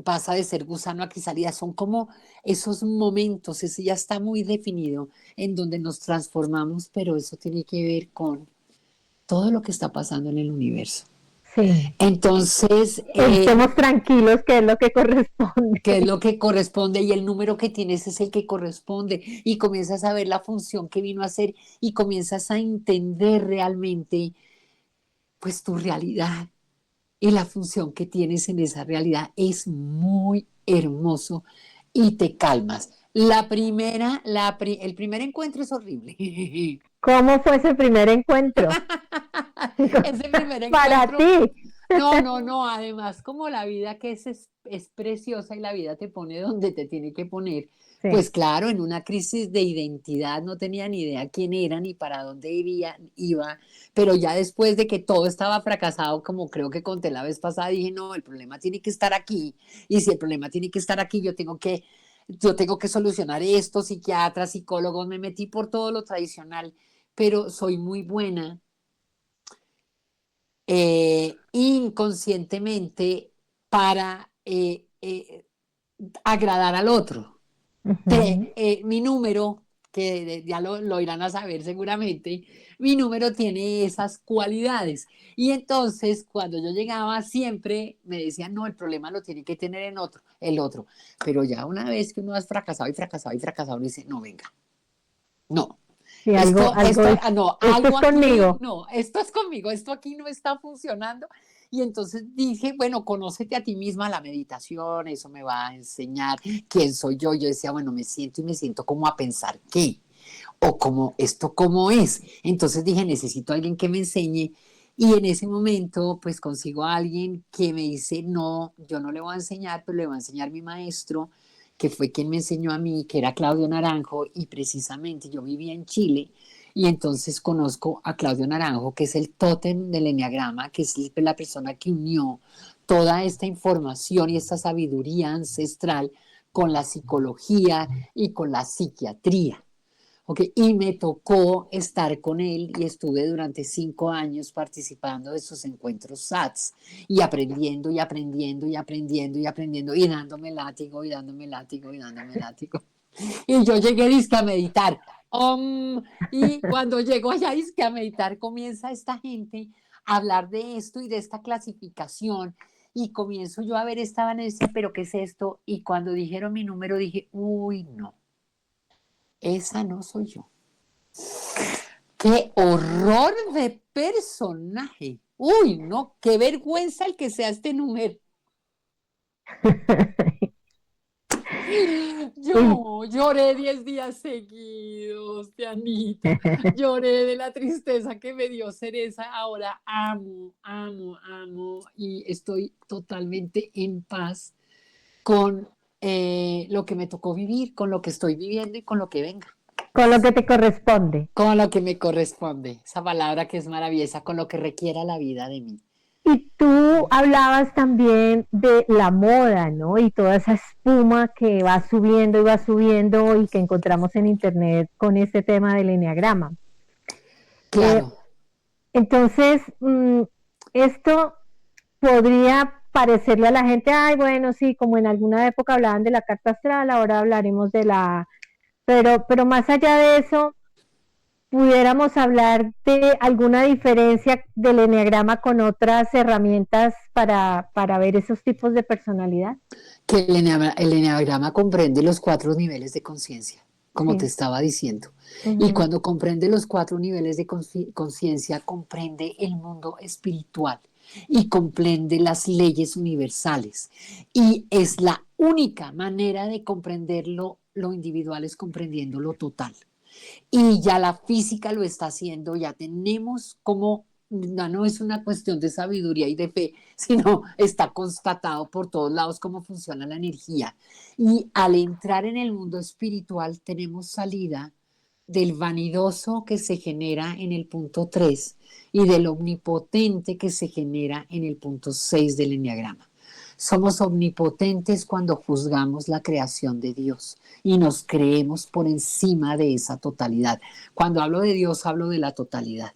pasa de ser gusano a crisálida, son como esos momentos, ese ya está muy definido en donde nos transformamos, pero eso tiene que ver con todo lo que está pasando en el universo. Sí. Entonces, Estemos tranquilos, que es lo que corresponde. ¿qué es lo que corresponde? Y el número que tienes es el que corresponde. Y comienzas a ver la función que vino a hacer y comienzas a entender realmente, pues, tu realidad y la función que tienes en esa realidad. Es muy hermoso y te calmas. El primer encuentro es horrible. ¿Cómo fue ese primer encuentro Ese primer para encuentro. ti? No, no, no, además como la vida que es preciosa y la vida te pone donde te tiene que poner, Sí. pues claro, en una crisis de identidad no tenía ni idea quién era ni para dónde iba, pero ya después de que todo estaba fracasado, como creo que conté la vez pasada, dije, no, el problema tiene que estar aquí, y si el problema tiene que estar aquí, yo tengo que solucionar esto, psiquiatras, psicólogos, me metí por todo lo tradicional, pero soy muy buena inconscientemente para agradar al otro. Ujú. Mi número, que ya lo irán a saber seguramente, mi número tiene esas cualidades. Y entonces, cuando yo llegaba, siempre me decían, no, el problema lo tiene que tener en el otro. Pero ya una vez que uno ha fracasado y fracasado y fracasado, uno dice, no, venga, no, Sí, esto, no, esto es algo aquí, conmigo. no, esto es conmigo, esto aquí no está funcionando. Y entonces dije, bueno, conócete a ti misma, la meditación, eso me va a enseñar quién soy yo. Yo decía, bueno, me siento y me siento como a pensar qué, o como esto cómo es. Entonces dije, necesito a alguien que me enseñe. Y en ese momento, pues consigo a alguien que me dice, no, yo no le voy a enseñar, pero le voy a enseñar mi maestro, que fue quien me enseñó a mí, que era Claudio Naranjo, y precisamente yo vivía en Chile, y entonces conozco a Claudio Naranjo, que es el tótem del enneagrama, que es la persona que unió toda esta información y esta sabiduría ancestral con la psicología y con la psiquiatría. Okay, y me tocó estar con él y estuve durante 5 años participando de sus encuentros SATS y aprendiendo y aprendiendo y aprendiendo y aprendiendo y dándome látigo y dándome látigo y dándome látigo. Y yo llegué disque a meditar. Y cuando llego allá disque a meditar, comienza esta gente a hablar de esto y de esta clasificación y comienzo yo a ver esta Vanessa, pero ¿qué es esto? Y cuando dijeron mi número dije, uy, no, esa no soy yo. ¡Qué horror de personaje! Uy, no, qué vergüenza el que sea este número. Y- Yo lloré 10 días seguidos, Dianita. Lloré de la tristeza que me dio Cereza. Ahora amo, amo, amo y estoy totalmente en paz con lo que me tocó vivir, con lo que estoy viviendo y con lo que venga. con lo que te corresponde. Con lo que me corresponde, esa palabra que es maravillosa, con lo que requiera la vida de mí. Y tú hablabas también de la moda, ¿no? Y toda esa espuma que va subiendo y que encontramos en internet con este tema del enneagrama. Eh, Claro, entonces, esto podría parecerle a la gente, ay, bueno, sí, como en alguna época hablaban de la carta astral, ahora hablaremos de la... pero más allá de eso, pudiéramos hablar de alguna diferencia del enneagrama con otras herramientas para ver esos tipos de personalidad. que el enneagrama comprende los 4 niveles de conciencia, como te Sí. estaba diciendo. Y Ujú. cuando comprende los 4 niveles de conciencia, comprende el mundo espiritual y comprende las leyes universales. Y es la única manera de comprenderlo, lo individual es comprendiendo lo total. Y ya la física lo está haciendo, ya tenemos como, no es una cuestión de sabiduría y de fe, sino está constatado por todos lados cómo funciona la energía. Y al entrar en el mundo espiritual tenemos salida del vanidoso que se genera en el punto 3 y del omnipotente que se genera en el punto 6 del enneagrama. Somos omnipotentes cuando juzgamos la creación de Dios y nos creemos por encima de esa totalidad. Cuando hablo de Dios, hablo de la totalidad,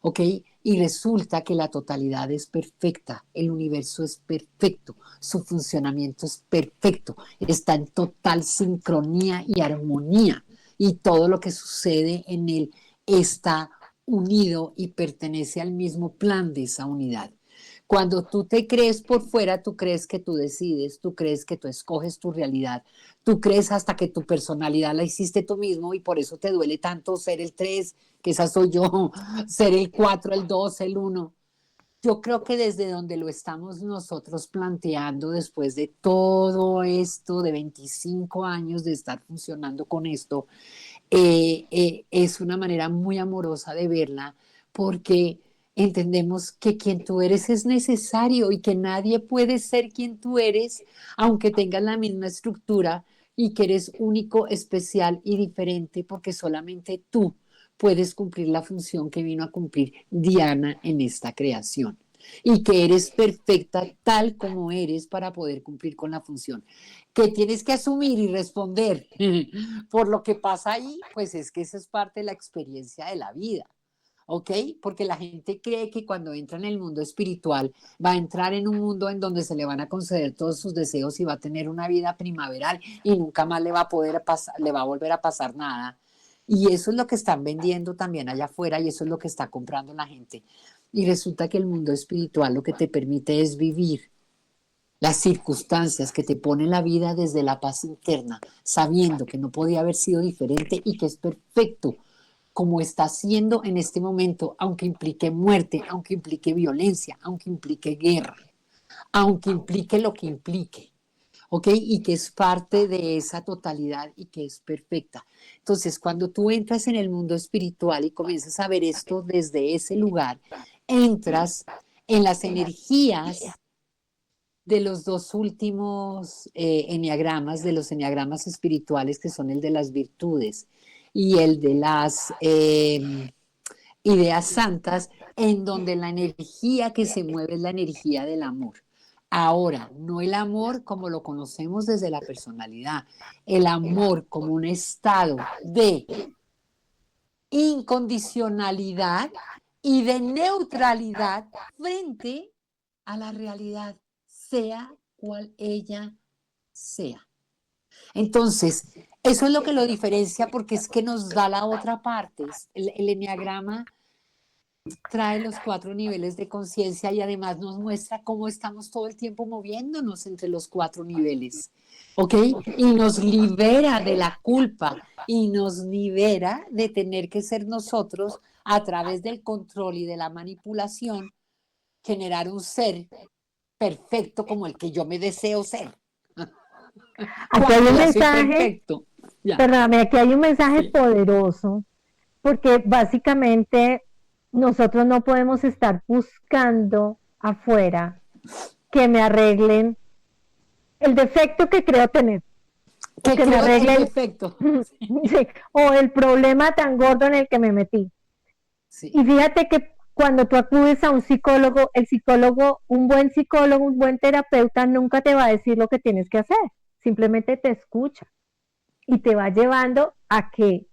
¿ok? Y resulta que la totalidad es perfecta, el universo es perfecto, su funcionamiento es perfecto, está en total sincronía y armonía y todo lo que sucede en él está unido y pertenece al mismo plan de esa unidad. Cuando tú te crees por fuera, tú crees que tú decides, tú crees que tú escoges tu realidad, tú crees hasta que tu personalidad la hiciste tú mismo y por eso te duele tanto ser el 3, que esa soy yo, ser el 4, el 2, el 1. Yo creo que desde donde lo estamos nosotros planteando, después de todo esto, de 25 años de estar funcionando con esto, es una manera muy amorosa de verla, porque entendemos que quien tú eres es necesario y que nadie puede ser quien tú eres, aunque tengas la misma estructura, y que eres único, especial y diferente, porque solamente tú puedes cumplir la función que vino a cumplir Diana en esta creación. Y que eres perfecta tal como eres para poder cumplir con la función. Que tienes que asumir y responder por lo que pasa ahí, pues es que eso es parte de la experiencia de la vida. ¿Ok? Porque la gente cree que cuando entra en el mundo espiritual va a entrar en un mundo en donde se le van a conceder todos sus deseos y va a tener una vida primaveral y nunca más le va a poder pasar, le va a volver a pasar nada. Y eso es lo que están vendiendo también allá afuera y eso es lo que está comprando la gente. Y resulta que el mundo espiritual lo que te permite es vivir las circunstancias que te pone la vida desde la paz interna, sabiendo que no podía haber sido diferente y que es perfecto como está siendo en este momento, aunque implique muerte, aunque implique violencia, aunque implique guerra, aunque implique lo que implique, ¿ok? Y que es parte de esa totalidad y que es perfecta. Entonces, cuando tú entras en el mundo espiritual y comienzas a ver esto desde ese lugar, entras en las energías de los dos últimos enneagramas, de los enneagramas espirituales, que son el de las virtudes y el de las ideas santas, en donde la energía que se mueve es la energía del amor. Ahora, no el amor como lo conocemos desde la personalidad, el amor como un estado de incondicionalidad y de neutralidad frente a la realidad, sea cual ella sea. Entonces, eso es lo que lo diferencia porque es que nos da la otra parte. El enneagrama trae los 4 niveles de conciencia y además nos muestra cómo estamos todo el tiempo moviéndonos entre los 4 niveles, ¿ok? Y nos libera de la culpa y nos libera de tener que ser nosotros, a través del control y de la manipulación, generar un ser perfecto como el que yo me deseo ser. Aquí hay Cuando un ya soy mensaje, perfecto. Ya. perdóname, aquí hay un mensaje Sí. poderoso, porque básicamente nosotros no podemos estar buscando afuera que me arreglen el defecto que creo tener, o Que que me creo el arreglen, defecto. sí, o el problema tan gordo en el que me metí. Sí. Y fíjate que cuando tú acudes a un psicólogo, el psicólogo, un buen terapeuta nunca te va a decir lo que tienes que hacer, simplemente te escucha y te va llevando a que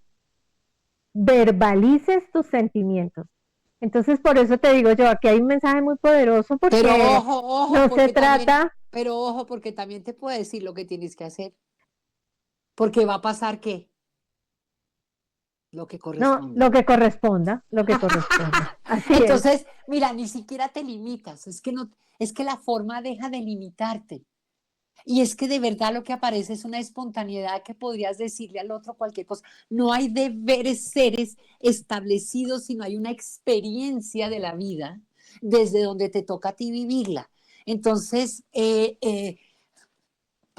verbalices tus sentimientos. Entonces, por eso te digo yo, aquí hay un mensaje muy poderoso Pero porque ojo, ojo, no se porque también, trata, pero ojo, porque también te puedo decir lo que tienes que hacer. Porque va a pasar ¿qué? Lo que no, corresponde. lo que corresponda. Así es. Entonces, mira, ni siquiera te limitas. Es que no, es que la forma deja de limitarte. Y es que de verdad lo que aparece es una espontaneidad que podrías decirle al otro cualquier cosa. No hay deberes seres establecidos, sino hay una experiencia de la vida desde donde te toca a ti vivirla. Entonces, va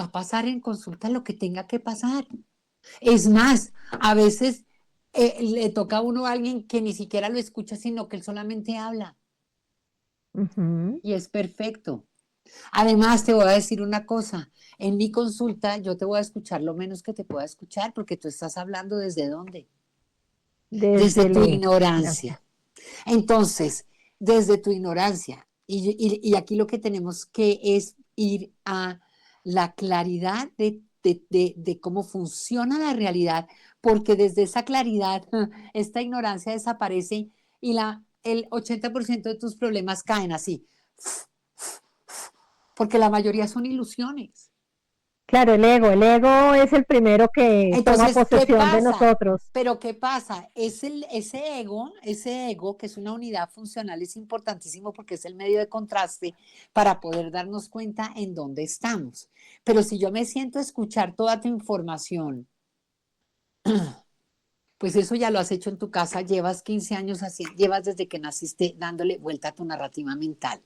a pasar en consulta lo que tenga que pasar. Es más, a veces le toca a uno a alguien que ni siquiera lo escucha, sino que él solamente habla Ujú. y es perfecto. Además, te voy a decir una cosa. En mi consulta yo te voy a escuchar lo menos que te pueda escuchar porque tú estás hablando desde dónde? Desde Desde tu la ignorancia. ignorancia. Entonces, desde tu ignorancia. Y aquí lo que tenemos que es ir a la claridad de cómo funciona la realidad, porque desde esa claridad, esta ignorancia desaparece y el 80% de tus problemas caen así, porque la mayoría son ilusiones. Claro, el ego es el primero que toma Entonces, ¿qué posesión de pasa? nosotros. Pero ¿qué pasa? Ese ego, que es una unidad funcional, es importantísimo porque es el medio de contraste para poder darnos cuenta en dónde estamos. Pero si yo me siento a escuchar toda tu información, pues eso ya lo has hecho en tu casa, llevas 15 años así, llevas desde que naciste dándole vuelta a tu narrativa mental.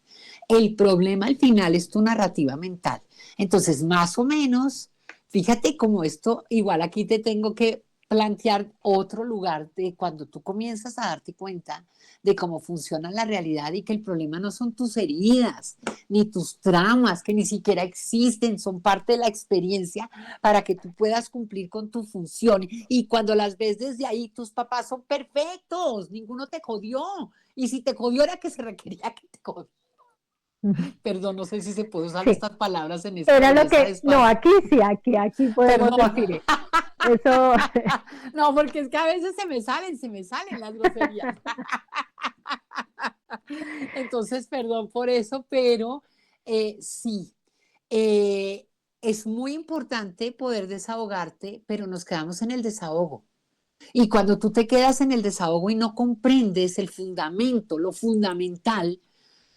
El problema al final es tu narrativa mental. Entonces, más o menos, fíjate cómo esto, igual aquí te tengo que plantear otro lugar de cuando tú comienzas a darte cuenta de cómo funciona la realidad y que el problema no son tus heridas, ni tus traumas, que ni siquiera existen, son parte de la experiencia para que tú puedas cumplir con tu función. Y cuando las ves desde ahí, tus papás son perfectos, ninguno te jodió. Y si te jodió era que se requería que te jodió. Perdón, no sé si se puede usar Sí, estas palabras en esta era lo belleza de que, no, espacio. aquí sí, aquí podemos Perdón. decir eso. No, porque es que a veces se me salen las groserías. Entonces, perdón por eso, pero sí, eh, es muy importante poder desahogarte, pero nos quedamos en el desahogo. Y cuando tú te quedas en el desahogo y no comprendes el fundamento, lo fundamental,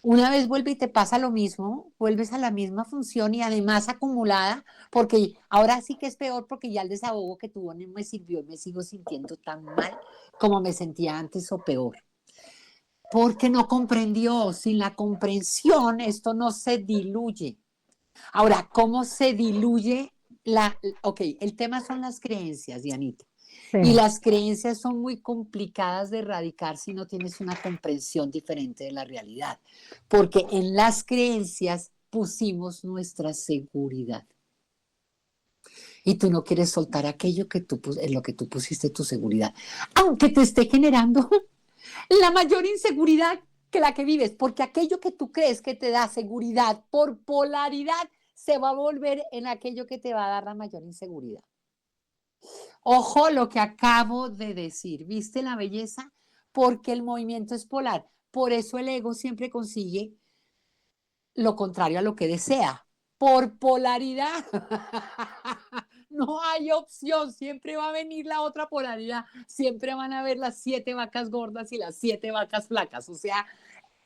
una vez vuelve y te pasa lo mismo, vuelves a la misma función y además acumulada, porque ahora sí que es peor porque ya el desahogo que tuvo no me sirvió y me sigo sintiendo tan mal como me sentía antes o peor. Porque no comprendió, sin la comprensión esto no se diluye. Ahora, ¿cómo se diluye la... Ok, el tema son las creencias, Dianita. Sí, Y las creencias son muy complicadas de erradicar si no tienes una comprensión diferente de la realidad, porque en las creencias pusimos nuestra seguridad. Y tú no quieres soltar aquello que en lo que tú pusiste tu seguridad, aunque te esté generando la mayor inseguridad que la que vives, porque aquello que tú crees que te da seguridad por polaridad se va a volver en aquello que te va a dar la mayor inseguridad. Ojo lo que acabo de decir, ¿viste la belleza? Porque el movimiento es polar. Por eso el ego siempre consigue lo contrario a lo que desea. Por polaridad. No hay opción, siempre va a venir la otra polaridad. Siempre van a ver las 7 vacas gordas y las 7 vacas flacas. O sea,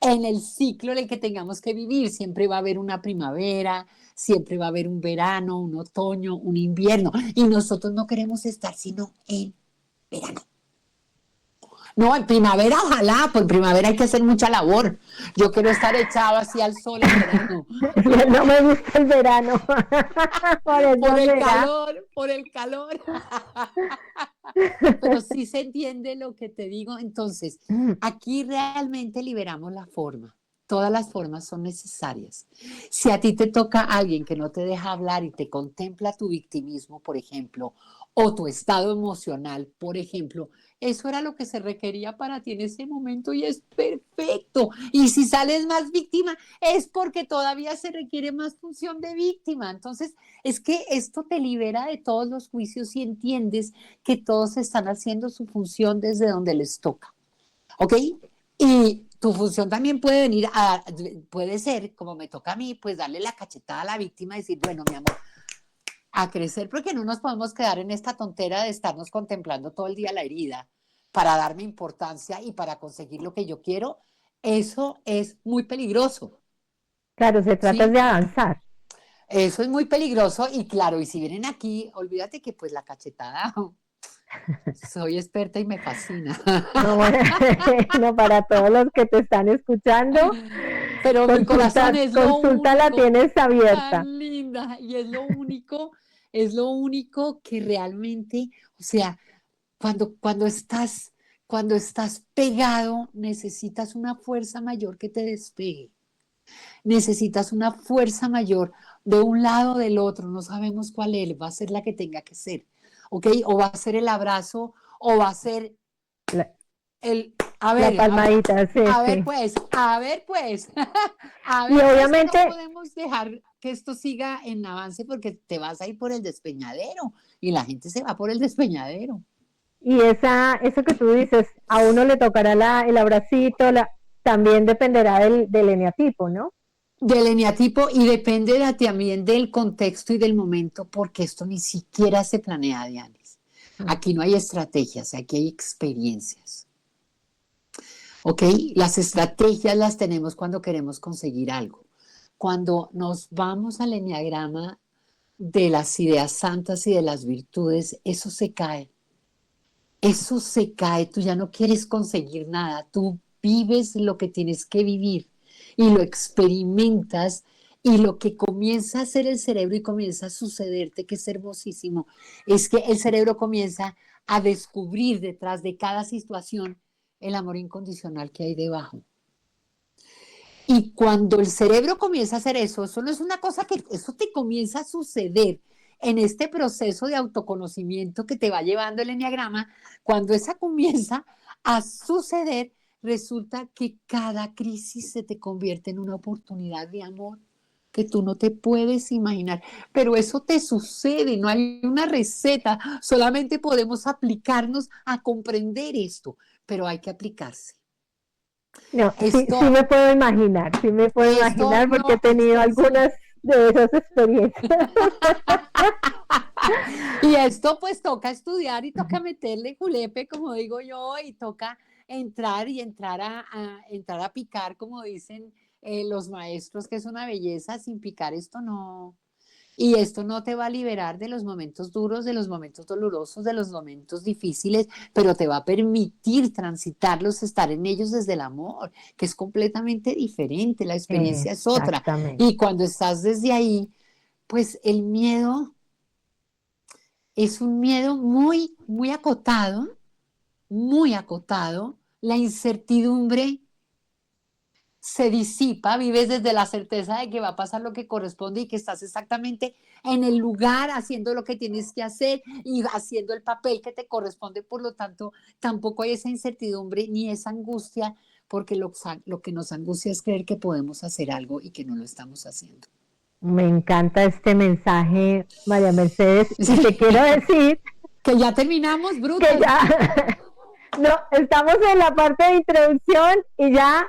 en el ciclo en el que tengamos que vivir, siempre va a haber una primavera, siempre va a haber un verano, un otoño, un invierno, y nosotros no queremos estar sino en verano. No, en primavera, ojalá, pues en primavera hay que hacer mucha labor. Yo quiero estar echado así al sol en verano, pero no me gusta el verano, por eso será. por el calor. Pero sí se entiende lo que te digo. Entonces, aquí realmente liberamos la forma. Todas las formas son necesarias. Si a ti te toca alguien que no te deja hablar y te contempla tu victimismo, por ejemplo, o tu estado emocional, por ejemplo, eso era lo que se requería para ti en ese momento y es perfecto. Y si sales más víctima, es porque todavía se requiere más función de víctima. Entonces, es que esto te libera de todos los juicios y entiendes que todos están haciendo su función desde donde les toca. ¿Ok? Y tu función también puede ser, como me toca a mí, pues darle la cachetada a la víctima y decir, bueno, mi amor, a crecer porque no nos podemos quedar en esta tontera de estarnos contemplando todo el día la herida para darme importancia y para conseguir lo que yo quiero. Eso es muy peligroso, Claro, se trata ¿sí? de avanzar. Eso es muy peligroso y claro, y si vienen aquí, olvídate que pues la cachetada, soy experta y me fascina. No, bueno, no, para todos los que te están escuchando, Pero mi corazón es lo consulta la único, tienes abierta. tan linda, y es lo único que realmente, o sea, cuando, cuando estás, cuando estás pegado, necesitas una fuerza mayor que te despegue. Necesitas una fuerza mayor de un lado o del otro, no sabemos cuál es, va a ser la que tenga que ser, ¿ok? O va a ser el abrazo, o va a ser La, el, la palmadita, sí, a ver sí. pues, a Y ver pues que no obviamente, podemos dejar que esto siga en avance porque te vas a ir por el despeñadero y la gente se va por el despeñadero. y eso que tú dices, a uno le tocará el abracito, también dependerá del eneatipo, ¿no? del eneatipo y depende también del contexto y del momento, porque esto ni siquiera se planea, Dianis. Aquí no hay estrategias, aquí hay experiencias. ¿Ok? Las estrategias las tenemos cuando queremos conseguir algo. Cuando nos vamos al eneagrama de las ideas santas y de las virtudes, eso se cae. Eso se cae, tú ya no quieres conseguir nada, tú vives lo que tienes que vivir y lo experimentas y lo que comienza a hacer el cerebro y comienza a sucederte, que es hermosísimo, es que el cerebro comienza a descubrir detrás de cada situación el amor incondicional que hay debajo. Y cuando el cerebro comienza a hacer eso, eso no es una cosa que, eso te comienza a suceder en este proceso de autoconocimiento que te va llevando el eneagrama. Cuando esa comienza a suceder, resulta que cada crisis se te convierte en una oportunidad de amor que tú no te puedes imaginar. Pero eso te sucede, no hay una receta, solamente podemos aplicarnos a comprender esto, pero hay que aplicarse. No, sí, Esto, sí sí me puedo imaginar porque he tenido algunas de esas experiencias. Y esto pues toca estudiar y toca meterle julepe, como digo yo, y toca entrar y entrar a picar, como dicen los maestros, que es una belleza. Sin picar esto no. Y esto no te va a liberar de los momentos duros, de los momentos dolorosos, de los momentos difíciles, pero te va a permitir transitarlos, estar en ellos desde el amor, que es completamente diferente, la experiencia es otra. Exactamente. Y cuando estás desde ahí, pues el miedo es un miedo muy, muy acotado. La incertidumbre se disipa, vives desde la certeza de que va a pasar lo que corresponde y que estás exactamente en el lugar haciendo lo que tienes que hacer y haciendo el papel que te corresponde. Por lo tanto, tampoco hay esa incertidumbre ni esa angustia, porque lo que nos angustia es creer que podemos hacer algo y que no lo estamos haciendo. Me encanta este mensaje, María Mercedes, y te quiero decir Que ya terminamos, que brutas. ya, no, estamos en la parte de introducción y ya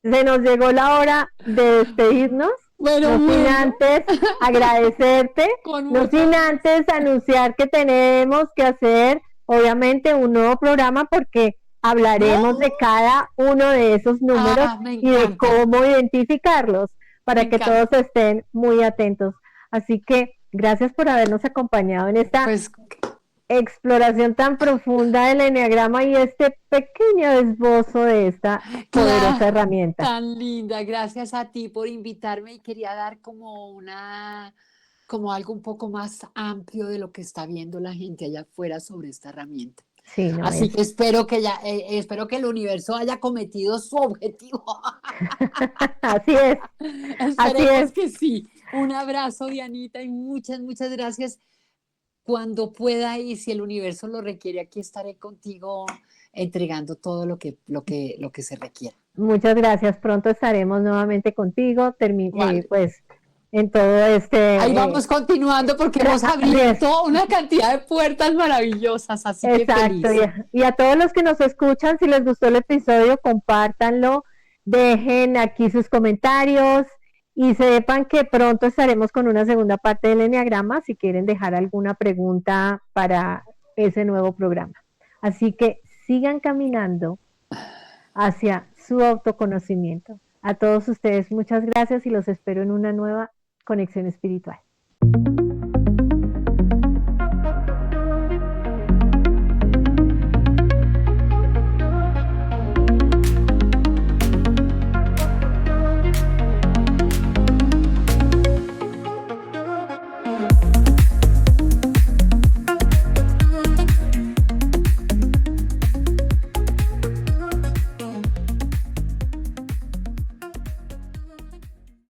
se nos llegó la hora de despedirnos. Bueno, no sin antes agradecerte, no sin antes anunciar que tenemos que hacer, obviamente, un nuevo programa porque hablaremos de cada uno de esos números y de cómo identificarlos para que todos estén muy atentos. Así que gracias por habernos acompañado en esta exploración tan profunda del eneagrama y este pequeño esbozo de esta poderosa herramienta. Tan linda, gracias a ti por invitarme y quería dar como algo un poco más amplio de lo que está viendo la gente allá afuera sobre esta herramienta. Sí, no Así que espero que el universo haya cometido su objetivo. Así es. Esperemos que sí. Un abrazo, Dianita, y muchas, muchas gracias. Cuando pueda y si el universo lo requiere, aquí estaré contigo entregando todo lo que se requiera. Muchas gracias. Pronto estaremos nuevamente contigo. Pues en todo este. Ahí vamos continuando porque hemos abierto una cantidad de puertas maravillosas. Así que feliz. Y a todos los que nos escuchan, si les gustó el episodio, compártanlo, dejen aquí sus comentarios. Y sepan que pronto estaremos con una segunda parte del eneagrama si quieren dejar alguna pregunta para ese nuevo programa. Así que sigan caminando hacia su autoconocimiento. A todos ustedes muchas gracias y los espero en una nueva conexión espiritual.